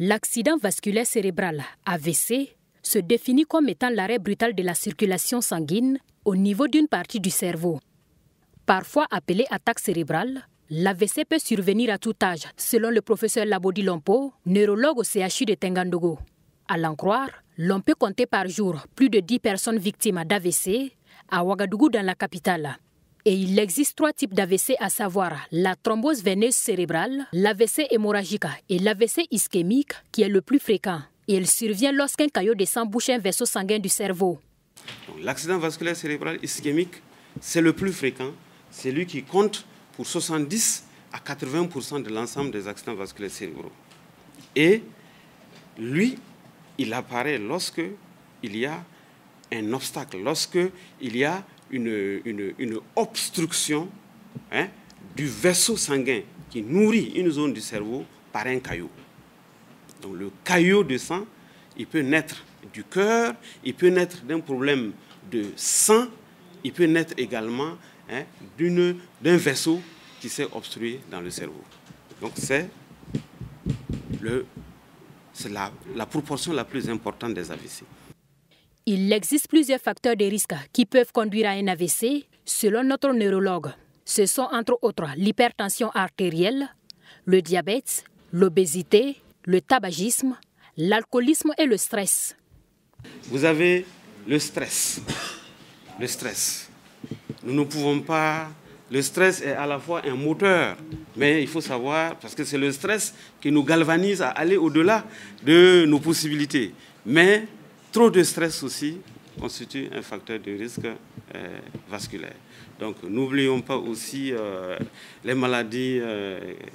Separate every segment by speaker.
Speaker 1: L'accident vasculaire cérébral, AVC, se définit comme étant l'arrêt brutal de la circulation sanguine au niveau d'une partie du cerveau. Parfois appelée attaque cérébrale, l'AVC peut survenir à tout âge, selon le professeur Labodi Lompo, neurologue au CHU de Tengandogo. À l'en croire, l'on peut compter par jour plus de 10 personnes victimes d'AVC à Ouagadougou dans la capitale. Et il existe 3 types d'AVC, à savoir la thrombose veineuse cérébrale, l'AVC hémorragique et l'AVC ischémique qui est le plus fréquent. Et il survient lorsqu'un caillot de sang bouche un vaisseau sanguin du cerveau.
Speaker 2: L'accident vasculaire cérébral ischémique, c'est le plus fréquent. C'est lui qui compte pour 70 à 80% de l'ensemble des accidents vasculaires cérébraux. Et lui, il apparaît lorsque il y a un obstacle, lorsque il y a une obstruction du vaisseau sanguin qui nourrit une zone du cerveau par un caillot. Donc le caillot de sang, il peut naître du cœur, il peut naître d'un problème de sang, il peut naître également d'un vaisseau qui s'est obstrué dans le cerveau. Donc c'est la proportion la plus importante des AVC.
Speaker 1: Il existe plusieurs facteurs de risque qui peuvent conduire à un AVC, selon notre neurologue. Ce sont entre autres l'hypertension artérielle, le diabète, l'obésité, le tabagisme, l'alcoolisme et le stress.
Speaker 2: Vous avez le stress. Le stress. Nous ne pouvons pas... Le stress est à la fois un moteur, mais il faut savoir, parce que c'est le stress qui nous galvanise à aller au-delà de nos possibilités. Mais trop de stress aussi constitue un facteur de risque vasculaire. Donc n'oublions pas aussi les maladies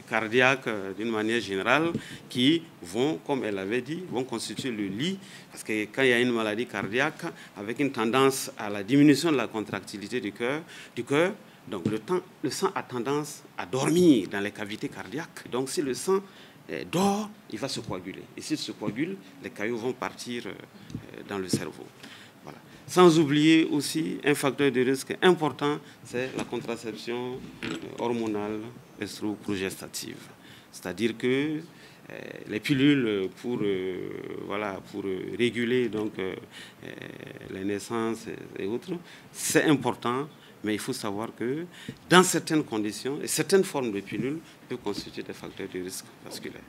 Speaker 2: cardiaques d'une manière générale qui vont, comme elle avait dit, vont constituer le lit. Parce que quand il y a une maladie cardiaque avec une tendance à la diminution de la contractilité du cœur, donc le sang a tendance à dormir dans les cavités cardiaques. Donc si le sang dort, il va se coaguler. Et s'il se coagule, les caillots vont partir dans le cerveau. Voilà. Sans oublier aussi un facteur de risque important, c'est la contraception hormonale estro-progestative. C'est-à-dire que les pilules pour réguler donc, les naissances et autres, c'est important. Mais il faut savoir que dans certaines conditions et certaines formes de pilules peuvent constituer des facteurs de risque vasculaire.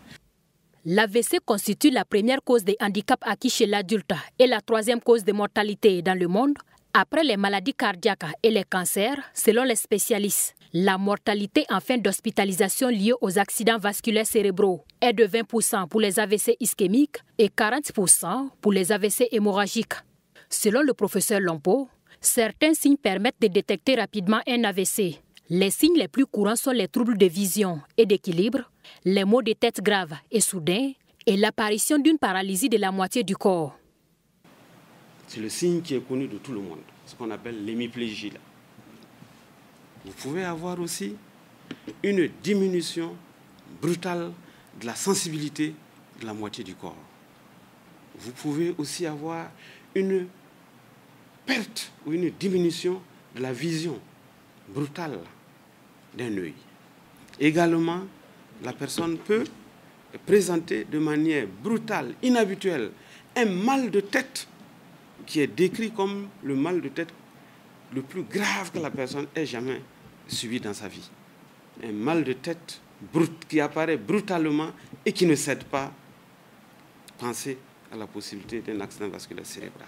Speaker 1: L'AVC constitue la première cause de handicap acquis chez l'adulte et la 3e cause de mortalité dans le monde, après les maladies cardiaques et les cancers, selon les spécialistes. La mortalité en fin d'hospitalisation liée aux accidents vasculaires cérébraux est de 20% pour les AVC ischémiques et 40% pour les AVC hémorragiques. Selon le professeur Lompo, certains signes permettent de détecter rapidement un AVC. Les signes les plus courants sont les troubles de vision et d'équilibre, les maux de tête graves et soudains et l'apparition d'une paralysie de la moitié du corps.
Speaker 2: C'est le signe qui est connu de tout le monde, ce qu'on appelle l'hémiplégie. Vous pouvez avoir aussi une diminution brutale de la sensibilité de la moitié du corps. Vous pouvez aussi avoir une perte ou une diminution de la vision brutale d'un œil. Également, la personne peut présenter de manière brutale, inhabituelle, un mal de tête qui est décrit comme le mal de tête le plus grave que la personne ait jamais subi dans sa vie. Un mal de tête qui apparaît brutalement et qui ne cède pas. Pensez à la possibilité d'un accident vasculaire cérébral.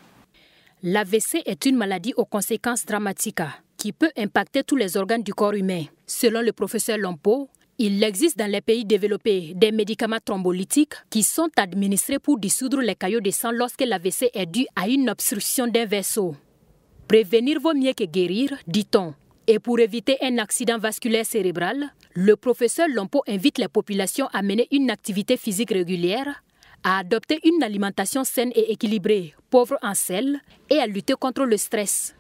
Speaker 1: L'AVC est une maladie aux conséquences dramatiques qui peut impacter tous les organes du corps humain. Selon le professeur Lompo, il existe dans les pays développés des médicaments thrombolytiques qui sont administrés pour dissoudre les caillots de sang lorsque l'AVC est dû à une obstruction d'un vaisseau. Prévenir vaut mieux que guérir, dit-on. Et pour éviter un accident vasculaire cérébral, le professeur Lompo invite les populations à mener une activité physique régulière, à adopter une alimentation saine et équilibrée, pauvre en sel, et à lutter contre le stress.